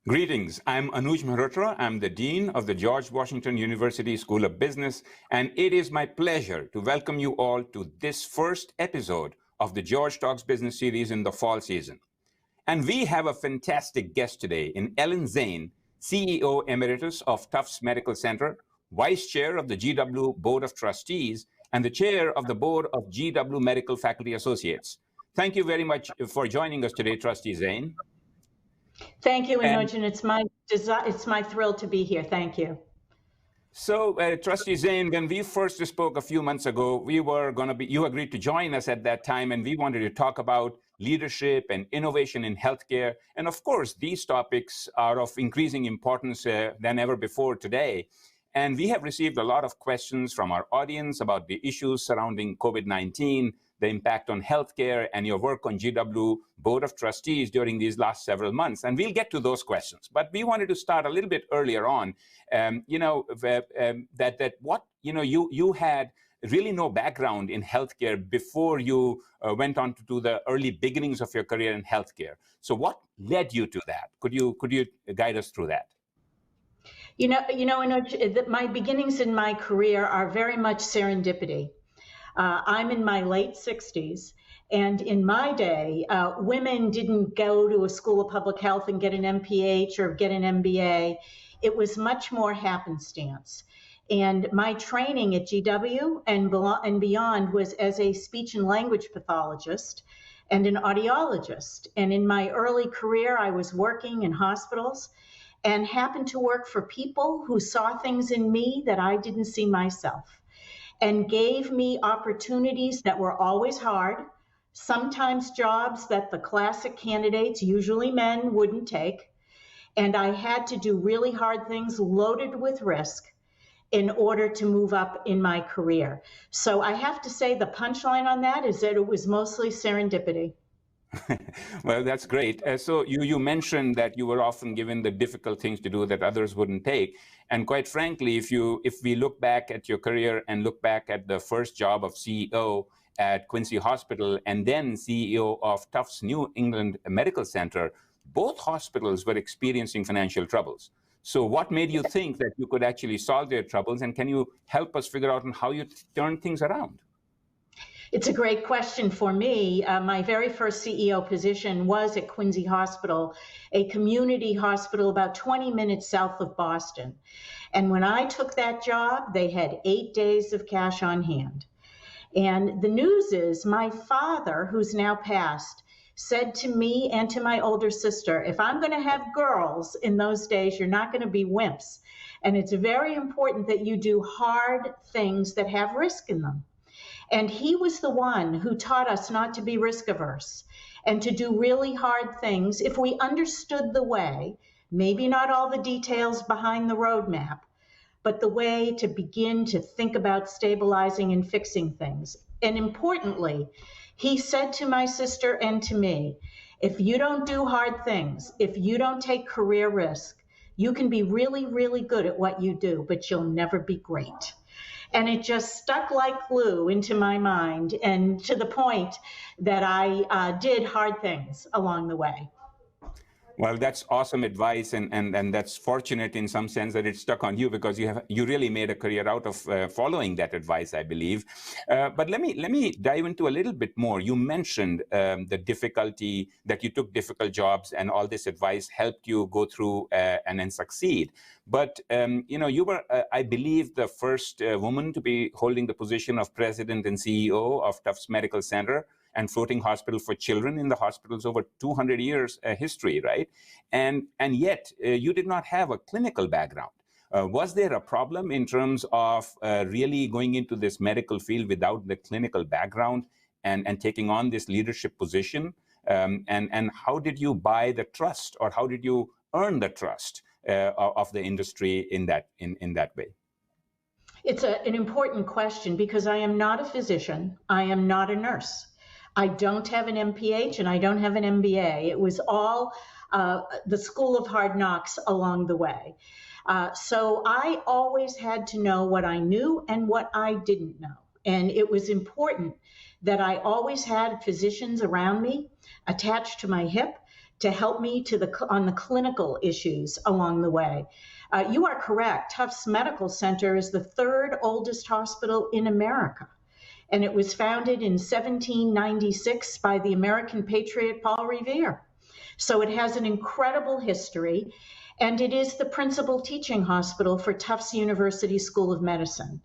Greetings. I'm Anuj Mehrotra. I'm the Dean of the George Washington University School of Business, and it is my pleasure to welcome you all to this first episode of the George Talks Business Series in the fall season. And we have a fantastic guest today in Ellen Zane, CEO Emeritus of Tufts Medical Center, Vice Chair of the GW Board of Trustees, and the Chair of the Board of GW Medical Faculty Associates. Thank you very much for joining us today, Trustee Zane. Thank you, Anuj, and it's my thrill to be here. Thank you. So, Trustee Zane, when we first spoke a few months ago, you agreed to join us at that time, and we wanted to talk about leadership and innovation in healthcare. And of course, these topics are of increasing importance than ever before today. And we have received a lot of questions from our audience about the issues surrounding COVID-19, the impact on healthcare, and your work on GW Board of Trustees during these last several months. And we'll get to those questions. But we wanted to start a little bit earlier on. You had really no background in healthcare before you went on to do the early beginnings of your career in healthcare. So what led you to that? Could you guide us through that? Anuj, my beginnings in my career are very much serendipity. I'm in my late 60s, and in my day, women didn't go to a school of public health and get an MPH or get an MBA. It was much more happenstance. And my training at GW and beyond was as a speech and language pathologist and an audiologist. And in my early career, I was working in hospitals and happened to work for people who saw things in me that I didn't see myself, and gave me opportunities that were always hard, sometimes jobs that the classic candidates, usually men, wouldn't take. And I had to do really hard things loaded with risk in order to move up in my career. So I have to say the punchline on that is that it was mostly serendipity. Well, that's great. So you mentioned that you were often given the difficult things to do that others wouldn't take. And quite frankly, if we look back at your career and look back at the first job of CEO at Quincy Hospital and then CEO of Tufts New England Medical Center, both hospitals were experiencing financial troubles. So what made you think that you could actually solve their troubles? And can you help us figure out how you turned things around? It's a great question for me. My very first CEO position was at Quincy Hospital, a community hospital about 20 minutes south of Boston. And when I took that job, they had 8 days of cash on hand. And the news is my father, who's now passed, said to me and to my older sister, if I'm going to have girls in those days, you're not going to be wimps. And it's very important that you do hard things that have risk in them. And he was the one who taught us not to be risk averse and to do really hard things if we understood the way, maybe not all the details behind the roadmap, but the way to begin to think about stabilizing and fixing things. And importantly, he said to my sister and to me, if you don't do hard things, if you don't take career risk, you can be really, really good at what you do, but you'll never be great. And it just stuck like glue into my mind, and to the point that I did hard things along the way. Well, that's awesome advice, and that's fortunate in some sense that it stuck on you, because you really made a career out of following that advice, I believe. But let me dive into a little bit more. You mentioned the difficulty that you took difficult jobs, and all this advice helped you go through and then succeed. But you were, I believe, the first woman to be holding the position of president and CEO of Tufts Medical Center and floating hospital for children in the hospital's over 200 years history, right? And yet you did not have a clinical background. Was there a problem in terms of really going into this medical field without the clinical background and taking on this leadership position? And how did you buy the trust, or how did you earn the trust of the industry in that way? It's an important question, because I am not a physician. I am not a nurse. I don't have an MPH and I don't have an MBA. It was all the school of hard knocks along the way. So I always had to know what I knew and what I didn't know. And it was important that I always had physicians around me attached to my hip to help me on the clinical issues along the way. You are correct. Tufts Medical Center is the third oldest hospital in America, and it was founded in 1796 by the American patriot Paul Revere. So it has an incredible history, and it is the principal teaching hospital for Tufts University School of Medicine.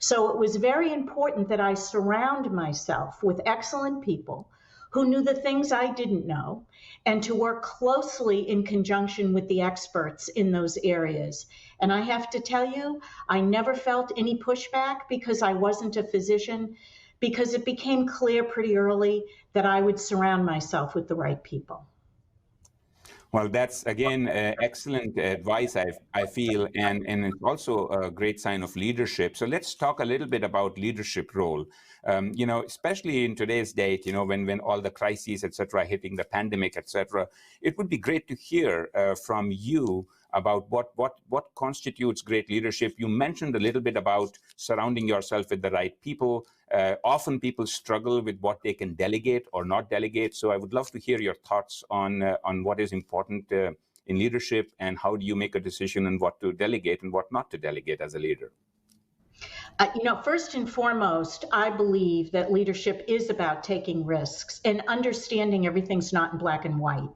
So it was very important that I surround myself with excellent people who knew the things I didn't know, and to work closely in conjunction with the experts in those areas. And I have to tell you, I never felt any pushback because I wasn't a physician, because it became clear pretty early that I would surround myself with the right people. Well, that's, again, excellent advice, I feel, and it's also a great sign of leadership. So let's talk a little bit about leadership role. Especially in today's date, when all the crises, et cetera, hitting the pandemic, et cetera, it would be great to hear from you about what constitutes great leadership. You mentioned a little bit about surrounding yourself with the right people. Often people struggle with what they can delegate or not delegate. So I would love to hear your thoughts on what is important in leadership, and how do you make a decision on what to delegate and what not to delegate as a leader. First and foremost, I believe that leadership is about taking risks and understanding everything's not in black and white.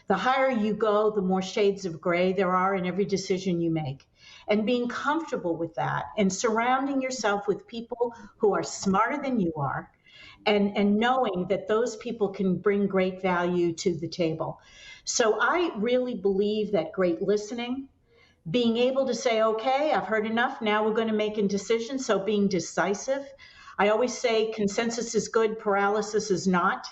The higher you go, the more shades of gray there are in every decision you make. And being comfortable with that and surrounding yourself with people who are smarter than you are, and knowing that those people can bring great value to the table. So I really believe that great listening, being able to say, okay, I've heard enough, now we're going to make a decision, so being decisive. I always say consensus is good, paralysis is not,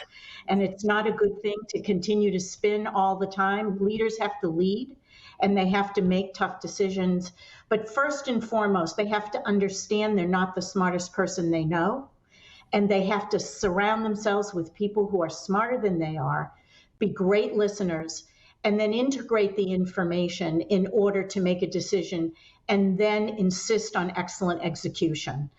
and it's not a good thing to continue to spin all the time. Leaders have to lead, and they have to make tough decisions. But first and foremost, they have to understand they're not the smartest person they know, and they have to surround themselves with people who are smarter than they are, be great listeners, and then integrate the information in order to make a decision, and then insist on excellent execution.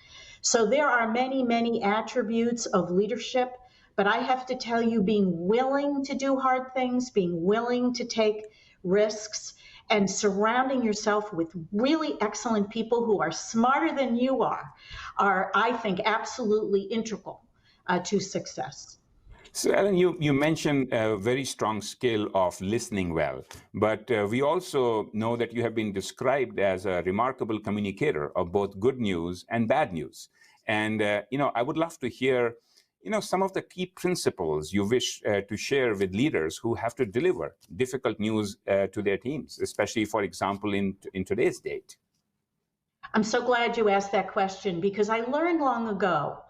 So there are many, many attributes of leadership, but I have to tell you, being willing to do hard things, being willing to take risks, and surrounding yourself with really excellent people who are smarter than you are, I think, absolutely integral to success. So, Ellen, you mentioned a very strong skill of listening well, but we also know that you have been described as a remarkable communicator of both good news and bad news. And, I would love to hear, some of the key principles you wish to share with leaders who have to deliver difficult news to their teams, especially, for example, in today's date. I'm so glad you asked that question, because I learned long ago,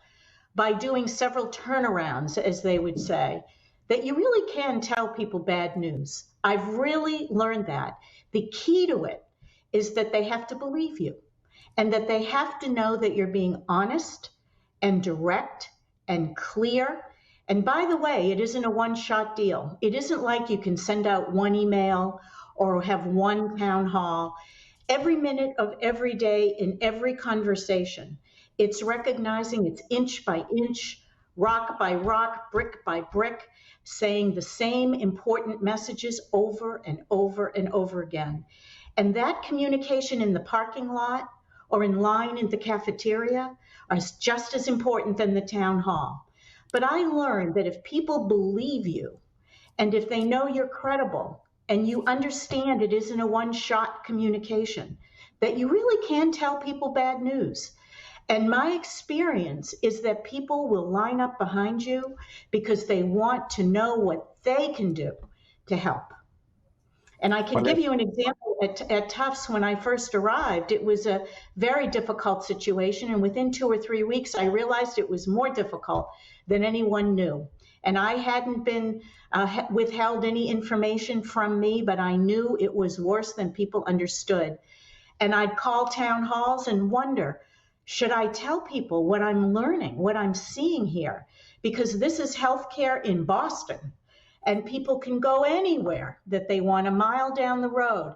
by doing several turnarounds, as they would say, that you really can tell people bad news. I've really learned that. The key to it is that they have to believe you, and that they have to know that you're being honest and direct and clear. And by the way, it isn't a one-shot deal. It isn't like you can send out one email or have one town hall. Every minute of every day, in every conversation, it's recognizing it's inch by inch, rock by rock, brick by brick, saying the same important messages over and over and over again. And that communication in the parking lot or in line in the cafeteria is just as important than the town hall. But I learned that if people believe you, and if they know you're credible, and you understand it isn't a one-shot communication, that you really can tell people bad news. And my experience is that people will line up behind you because they want to know what they can do to help. And I can give you an example at Tufts. When I first arrived, it was a very difficult situation. And within 2 or 3 weeks, I realized it was more difficult than anyone knew. And I hadn't been withheld any information from me, but I knew it was worse than people understood. And I'd call town halls and wonder, should I tell people what I'm learning, what I'm seeing here? Because this is healthcare in Boston, and people can go anywhere that they want, a mile down the road.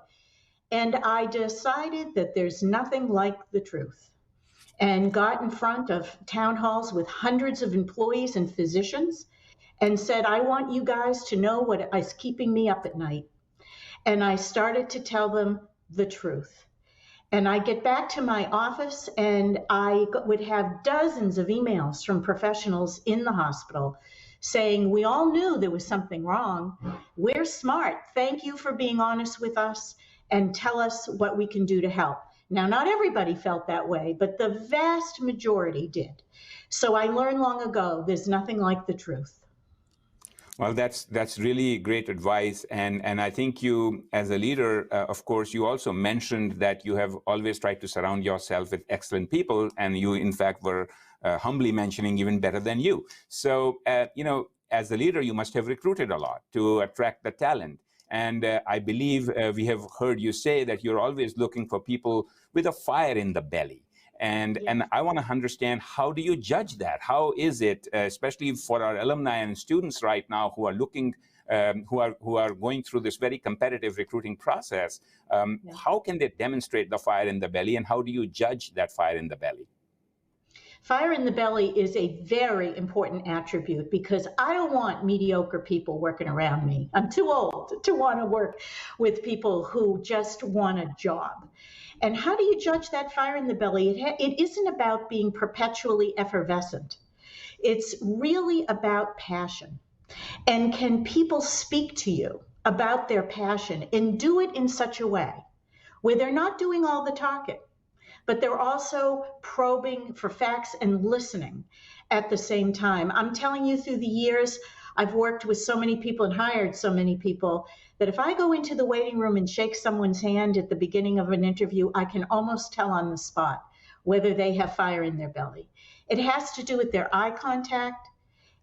And I decided that there's nothing like the truth, and got in front of town halls with hundreds of employees and physicians and said, I want you guys to know what is keeping me up at night. And I started to tell them the truth. And I get back to my office and I would have dozens of emails from professionals in the hospital saying, we all knew there was something wrong. We're smart. Thank you for being honest with us and tell us what we can do to help. Now, not everybody felt that way, but the vast majority did. So I learned long ago, there's nothing like the truth. Well, that's really great advice, and I think you, as a leader, of course, you also mentioned that you have always tried to surround yourself with excellent people, and you, in fact, were humbly mentioning even better than you. So, as a leader, you must have recruited a lot to attract the talent. And I believe we have heard you say that you're always looking for people with a fire in the belly. And I want to understand, how do you judge that? How is it, especially for our alumni and students right now who are looking, who are going through this very competitive recruiting process? How can they demonstrate the fire in the belly, and how do you judge that fire in the belly? Fire in the belly is a very important attribute because I don't want mediocre people working around me. I'm too old to want to work with people who just want a job. And how do you judge that fire in the belly? It isn't about being perpetually effervescent. It's really about passion. And can people speak to you about their passion and do it in such a way where they're not doing all the talking, but they're also probing for facts and listening at the same time? I'm telling you, through the years, I've worked with so many people and hired so many people that if I go into the waiting room and shake someone's hand at the beginning of an interview, I can almost tell on the spot whether they have fire in their belly. It has to do with their eye contact.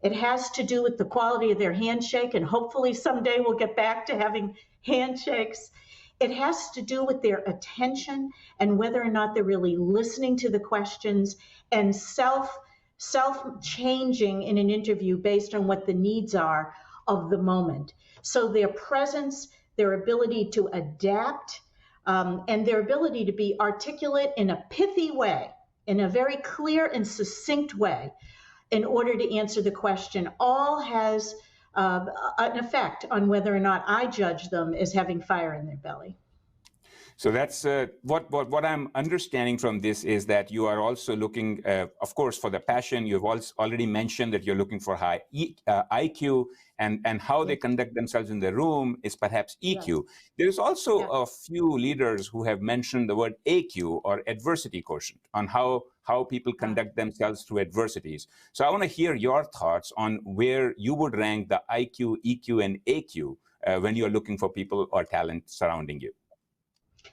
It has to do with the quality of their handshake, and hopefully someday we'll get back to having handshakes. It has to do with their attention and whether or not they're really listening to the questions and self-changing in an interview based on what the needs are of the moment. So their presence, their ability to adapt, and their ability to be articulate in a pithy way, in a very clear and succinct way, in order to answer the question, all has an effect on whether or not I judge them as having fire in their belly. So that's what I'm understanding from this is that you are also looking, of course, for the passion. You've already mentioned that you're looking for high IQ, and how they conduct themselves in the room is perhaps EQ. There is also a few leaders who have mentioned the word AQ, or adversity quotient, on how people conduct themselves through adversities. So I want to hear your thoughts on where you would rank the IQ, EQ, and AQ when you're looking for people or talent surrounding you.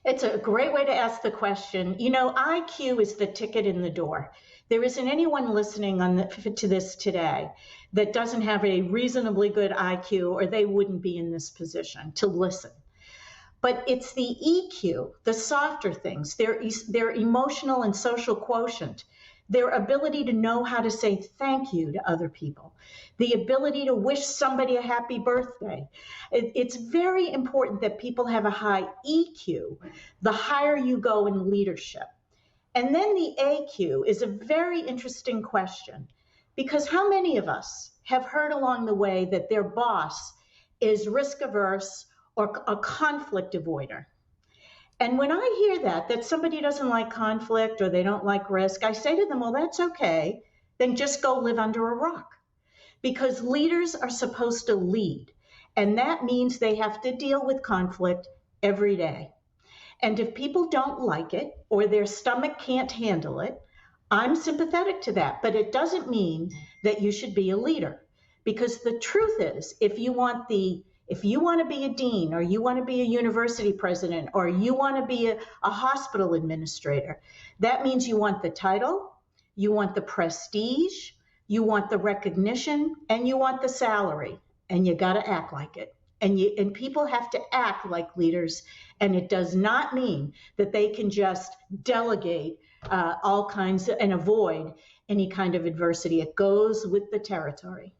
It's a great way to ask the question. You know, IQ is the ticket in the door. There isn't anyone listening to this today that doesn't have a reasonably good IQ, or they wouldn't be in this position to listen. But it's the EQ, the softer things, their emotional and social quotient, their ability to know how to say thank you to other people, the ability to wish somebody a happy birthday. It's very important that people have a high EQ, the higher you go in leadership. And then the AQ is a very interesting question, because how many of us have heard along the way that their boss is risk averse or a conflict avoider? And when I hear that somebody doesn't like conflict or they don't like risk, I say to them, well, that's okay. Then just go live under a rock. Because leaders are supposed to lead. And that means they have to deal with conflict every day. And if people don't like it or their stomach can't handle it, I'm sympathetic to that. But it doesn't mean that you should be a leader. Because the truth is, if you want to be a dean, or you want to be a university president, or you want to be a hospital administrator, that means you want the title, you want the prestige, you want the recognition, and you want the salary, and you got to act like it. And people have to act like leaders, and it does not mean that they can just delegate all kinds and avoid any kind of adversity. It goes with the territory.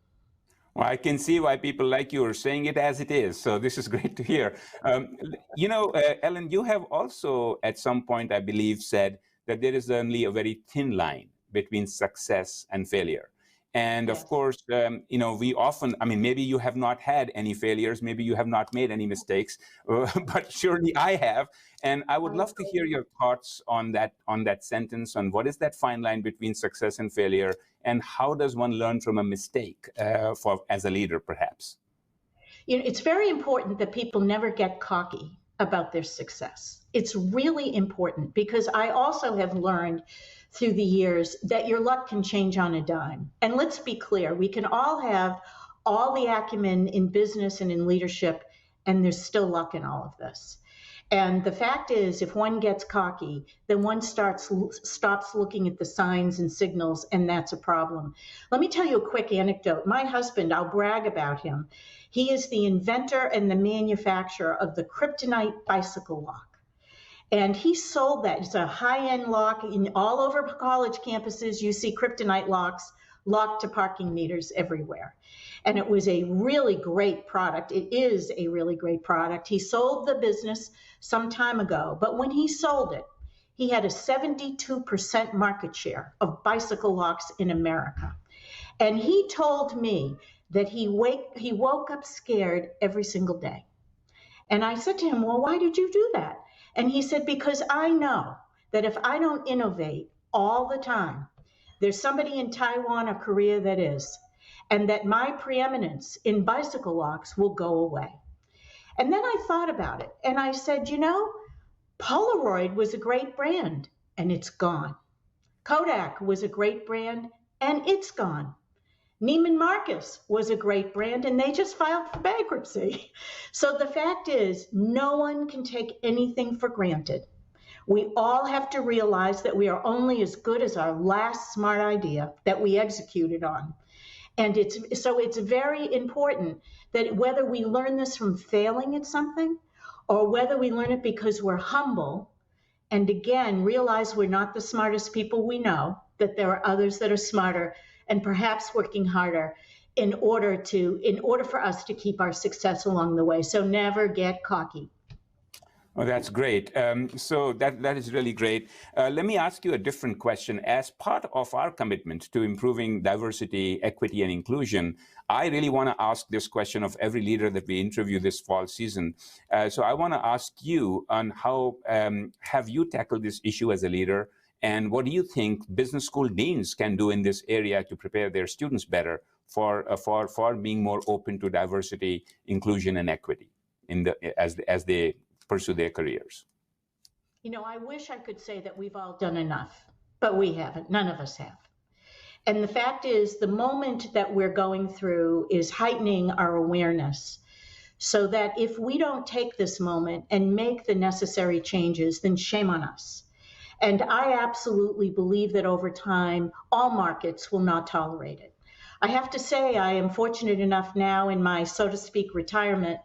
Well, I can see why people like you are saying it as it is. So this is great to hear. Ellen, you have also at some point, I believe, said that there is only a very thin line between success and failure. And of Yes. course, we often, I mean, maybe you have not had any failures, maybe you have not made any mistakes, but surely I have. And I would love to hear your thoughts on that sentence, on what is that fine line between success and failure, and how does one learn from a mistake as a leader, perhaps? It's very important that people never get cocky about their success. It's really important because I also have learned through the years that your luck can change on a dime. And let's be clear, we can all have all the acumen in business and in leadership, and there's still luck in all of this. And the fact is, if one gets cocky, then one stops looking at the signs and signals, and that's a problem. Let me tell you a quick anecdote. My husband, I'll brag about him. He is the inventor and the manufacturer of the kryptonite bicycle lock. And he sold that. It's a high-end lock. All over college campuses, you see kryptonite locks locked to parking meters everywhere. And it was a really great product. It is a really great product. He sold the business some time ago, but when he sold it, he had a 72% market share of bicycle locks in America. And he told me that he woke up scared every single day. And I said to him, well, why did you do that? And he said, because I know that if I don't innovate all the time, there's somebody in Taiwan or Korea that is, and that my preeminence in bicycle locks will go away. And then I thought about it, and I said, Polaroid was a great brand, and it's gone. Kodak was a great brand, and it's gone. Neiman Marcus was a great brand, and they just filed for bankruptcy. So the fact is, no one can take anything for granted. We all have to realize that we are only as good as our last smart idea that we executed on. And it's very important that whether we learn this from failing at something or whether we learn it because we're humble, and again, realize we're not the smartest people we know, that there are others that are smarter and perhaps working harder in order for us to keep our success along the way. So never get cocky. Oh, that's great. So that is really great. Let me ask you a different question. As part of our commitment to improving diversity, equity, and inclusion, I really want to ask this question of every leader that we interview this fall season. So I want to ask you on how have you tackled this issue as a leader, and what do you think business school deans can do in this area to prepare their students better for being more open to diversity, inclusion, and equity as they pursue their careers? I wish I could say that we've all done enough, but we haven't. None of us have. And the fact is, the moment that we're going through is heightening our awareness so that if we don't take this moment and make the necessary changes, then shame on us. And I absolutely believe that over time, all markets will not tolerate it. I have to say, I am fortunate enough now in my, so to speak, retirement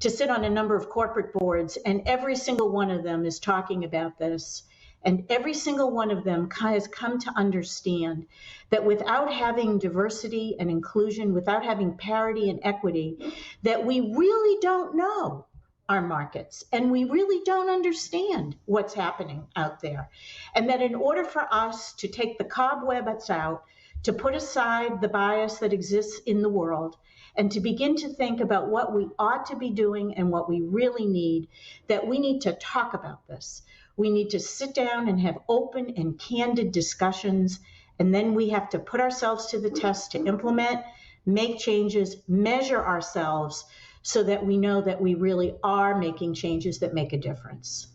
to sit on a number of corporate boards, and every single one of them is talking about this. And every single one of them has come to understand that without having diversity and inclusion, without having parity and equity, that we really don't know our markets, and we really don't understand what's happening out there. And that in order for us to take the cobwebs out, to put aside the bias that exists in the world, and to begin to think about what we ought to be doing and what we really need, that we need to talk about this. We need to sit down and have open and candid discussions, and then we have to put ourselves to the test to implement, make changes, measure ourselves, so that we know that we really are making changes that make a difference.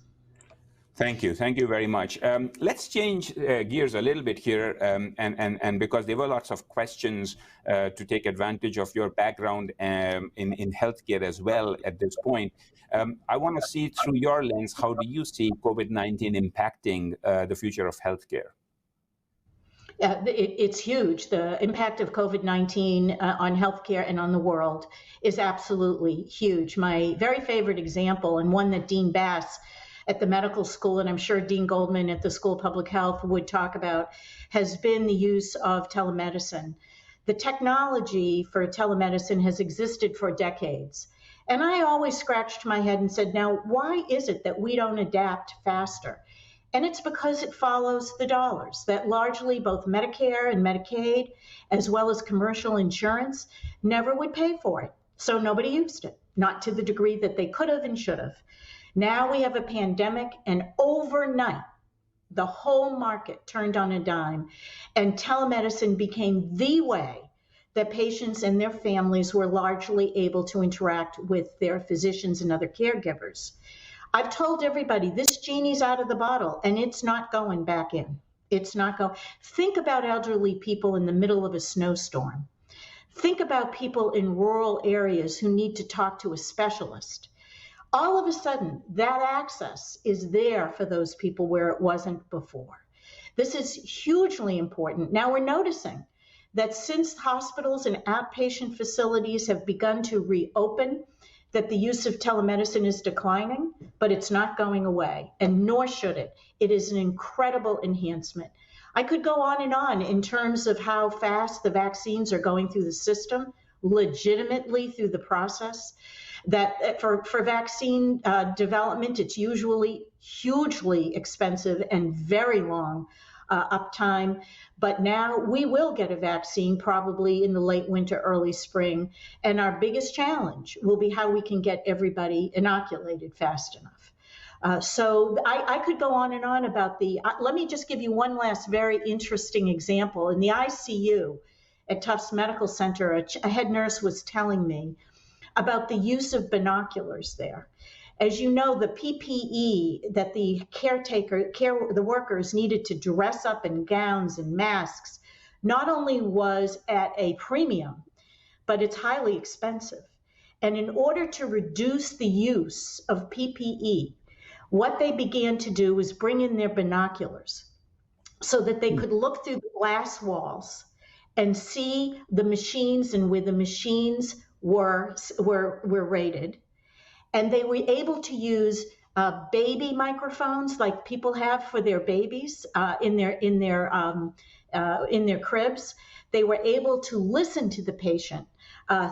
Thank you. Thank you very much. Let's change gears a little bit here, and because there were lots of questions to take advantage of your background in healthcare as well at this point. I want to see through your lens, how do you see COVID-19 impacting the future of healthcare? It's huge. The impact of COVID-19 on healthcare and on the world is absolutely huge. My very favorite example, and one that Dean Bass at the medical school, and I'm sure Dean Goldman at the School of Public Health would talk about, has been the use of telemedicine. The technology for telemedicine has existed for decades. And I always scratched my head and said, now, why is it that we don't adapt faster? And it's because it follows the dollars that largely both Medicare and Medicaid, as well as commercial insurance, never would pay for it. So nobody used it, not to the degree that they could have and should have. Now we have a pandemic, and overnight, the whole market turned on a dime, and telemedicine became the way that patients and their families were largely able to interact with their physicians and other caregivers. I've told everybody this genie's out of the bottle and it's not going back in. It's not going. Think about elderly people in the middle of a snowstorm. Think about people in rural areas who need to talk to a specialist. All of a sudden, that access is there for those people where it wasn't before. This is hugely important. Now we're noticing that since hospitals and outpatient facilities have begun to reopen, that the use of telemedicine is declining, but it's not going away, and nor should it. It is an incredible enhancement. I could go on in terms of how fast the vaccines are going through the system, legitimately through the process. That for vaccine development, it's usually hugely expensive and very long uptime. But now we will get a vaccine probably in the late winter, early spring. And our biggest challenge will be how we can get everybody inoculated fast enough. So I could go on about let me just give you one last very interesting example. In the ICU at Tufts Medical Center, a head nurse was telling me about the use of binoculars there. As you know, the PPE that the the workers needed to dress up in gowns and masks, not only was at a premium, but it's highly expensive. And in order to reduce the use of PPE, what they began to do was bring in their binoculars so that they could look through the glass walls and see the machines and where the machines were rated. And they were able to use baby microphones like people have for their babies in their cribs. They were able to listen to the patient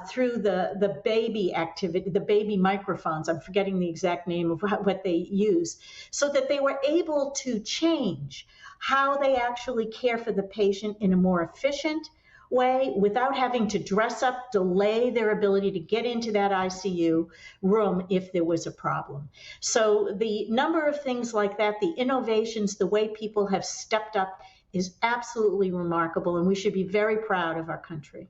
through the baby activity, the baby microphones. I'm forgetting the exact name of what they use, so that they were able to change how they actually care for the patient in a more efficient way without having to dress up, delay their ability to get into that ICU room if there was a problem. So the number of things like that, the innovations, the way people have stepped up is absolutely remarkable, and we should be very proud of our country.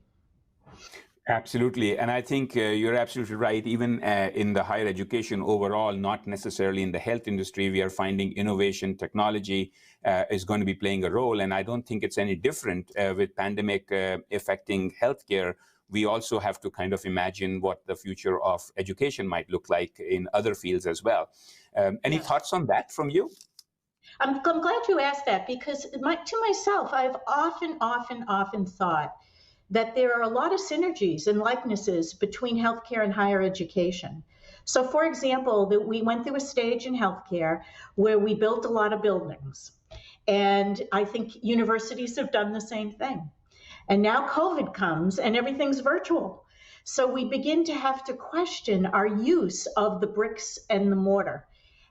Absolutely. And I think you're absolutely right. Even in the higher education overall, not necessarily in the health industry, we are finding innovation, technology is going to be playing a role. And I don't think it's any different with pandemic affecting healthcare. We also have to kind of imagine what the future of education might look like in other fields as well. Any thoughts on that from you? I'm glad you asked that, because to myself, I've often thought that there are a lot of synergies and likenesses between healthcare and higher education. So for example, that we went through a stage in healthcare where we built a lot of buildings. And I think universities have done the same thing. And now COVID comes and everything's virtual. So we begin to have to question our use of the bricks and the mortar.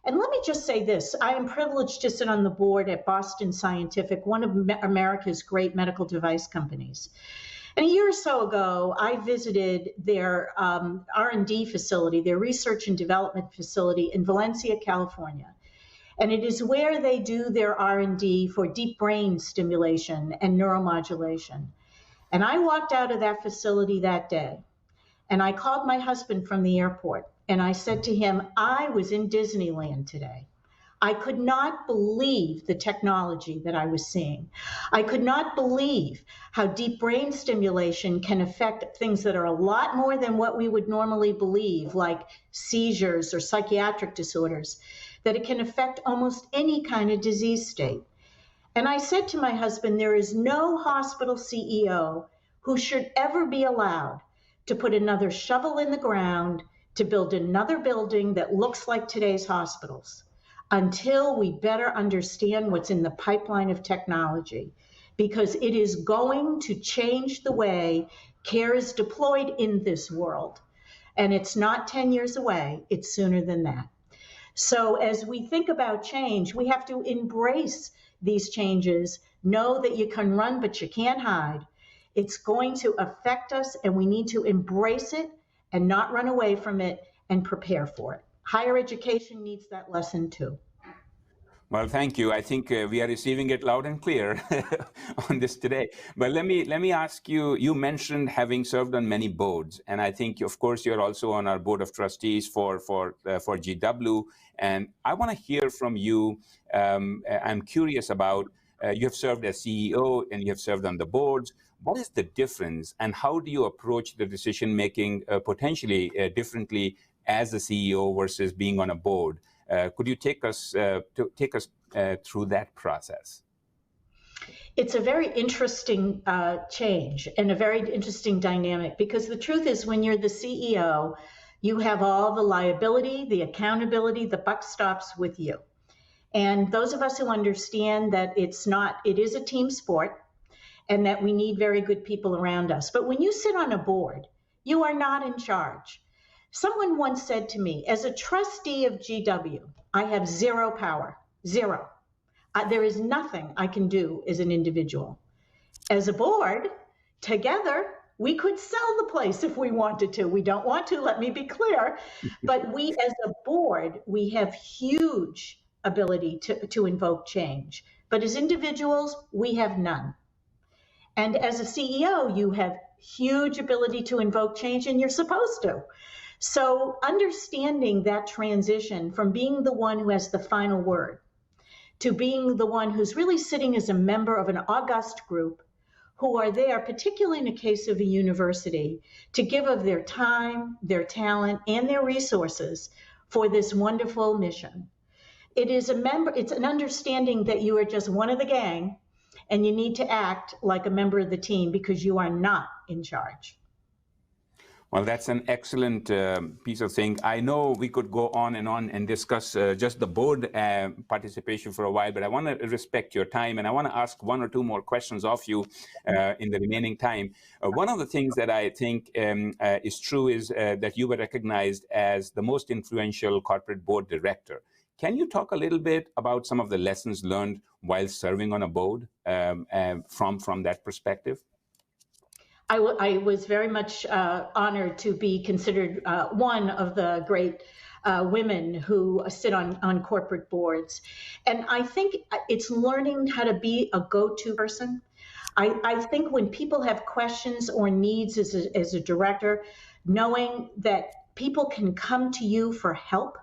And let me just say this, I am privileged to sit on the board at Boston Scientific, one of America's great medical device companies. And a year or so ago, I visited their R&D facility, their research and development facility in Valencia, California. And it is where they do their R&D for deep brain stimulation and neuromodulation. And I walked out of that facility that day, and I called my husband from the airport, and I said to him, I was in Disneyland today. I could not believe the technology that I was seeing. I could not believe how deep brain stimulation can affect things that are a lot more than what we would normally believe, like seizures or psychiatric disorders, that it can affect almost any kind of disease state. And I said to my husband, there is no hospital CEO who should ever be allowed to put another shovel in the ground to build another building that looks like today's hospitals, until we better understand what's in the pipeline of technology, because it is going to change the way care is deployed in this world. And it's not 10 years away, it's sooner than that. So as we think about change, we have to embrace these changes, know that you can run, but you can't hide. It's going to affect us, and we need to embrace it and not run away from it and prepare for it. Higher education needs that lesson too. Well, thank you. I think we are receiving it loud and clear on this today. But let me ask you. You mentioned having served on many boards, and I think, of course, you're also on our board of trustees for GW. And I want to hear from you. I'm curious about. You have served as CEO and you have served on the boards. What is the difference, and how do you approach the decision making potentially differently as a CEO versus being on a board? Could you take us through that process? It's a very interesting change and a very interesting dynamic, because the truth is, when you're the CEO, you have all the liability, the accountability, the buck stops with you. And those of us who understand that it is a team sport and that we need very good people around us. But when you sit on a board, you are not in charge. Someone once said to me, as a trustee of GW, I have zero power, zero. There is nothing I can do as an individual. As a board, together, we could sell the place if we wanted to. We don't want to, let me be clear. But we, as a board, we have huge ability to invoke change. But as individuals, we have none. And as a CEO, you have huge ability to invoke change, and you're supposed to. So understanding that transition from being the one who has the final word to being the one who's really sitting as a member of an august group who are there, particularly in a case of a university, to give of their time, their talent, and their resources for this wonderful mission. It's an understanding that you are just one of the gang and you need to act like a member of the team because you are not in charge. Well, that's an excellent piece of thing. I know we could go on and discuss just the board participation for a while, but I want to respect your time, and I want to ask one or two more questions of you in the remaining time. One of the things that I think is true is that you were recognized as the most influential corporate board director. Can you talk a little bit about some of the lessons learned while serving on a board from that perspective? I was very much honored to be considered one of the great women who sit on corporate boards. And I think it's learning how to be a go-to person. I think when people have questions or needs as a director, knowing that people can come to you for help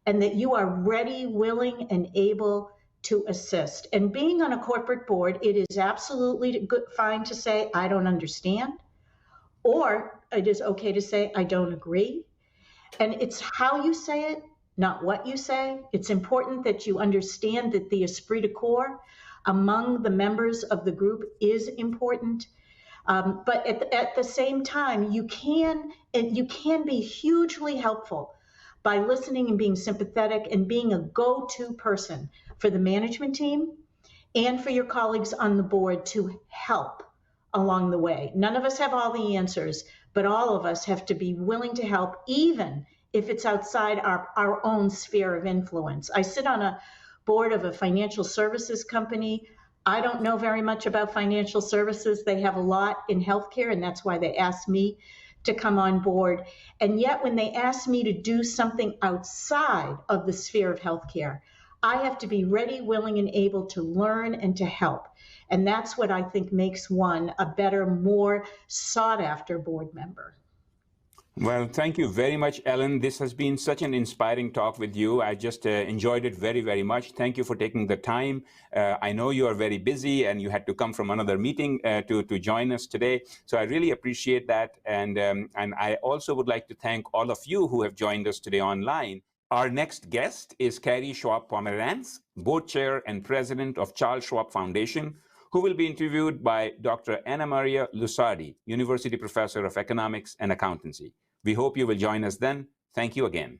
and that you are ready, willing, and able to assist. And being on a corporate board, it is absolutely fine to say, I don't understand, or it is okay to say, I don't agree. And it's how you say it, not what you say. It's important that you understand that the esprit de corps among the members of the group is important. But at the same time, you can be hugely helpful by listening and being sympathetic and being a go-to person for the management team and for your colleagues on the board to help along the way. None of us have all the answers, but all of us have to be willing to help, even if it's outside our own sphere of influence. I sit on a board of a financial services company. I don't know very much about financial services. They have a lot in healthcare, and that's why they asked me to come on board. And yet when they ask me to do something outside of the sphere of healthcare, I have to be ready, willing, and able to learn and to help. And that's what I think makes one a better, more sought after board member. Well, thank you very much, Ellen. This has been such an inspiring talk with you. I just enjoyed it very, very much. Thank you for taking the time. I know you are very busy and you had to come from another meeting to join us today. So I really appreciate that. And I also would like to thank all of you who have joined us today online. Our next guest is Carrie Schwab Pomerantz, Board Chair and President of Charles Schwab Foundation, who will be interviewed by Dr. Anna Maria Lusardi, University Professor of Economics and Accountancy. We hope you will join us then. Thank you again.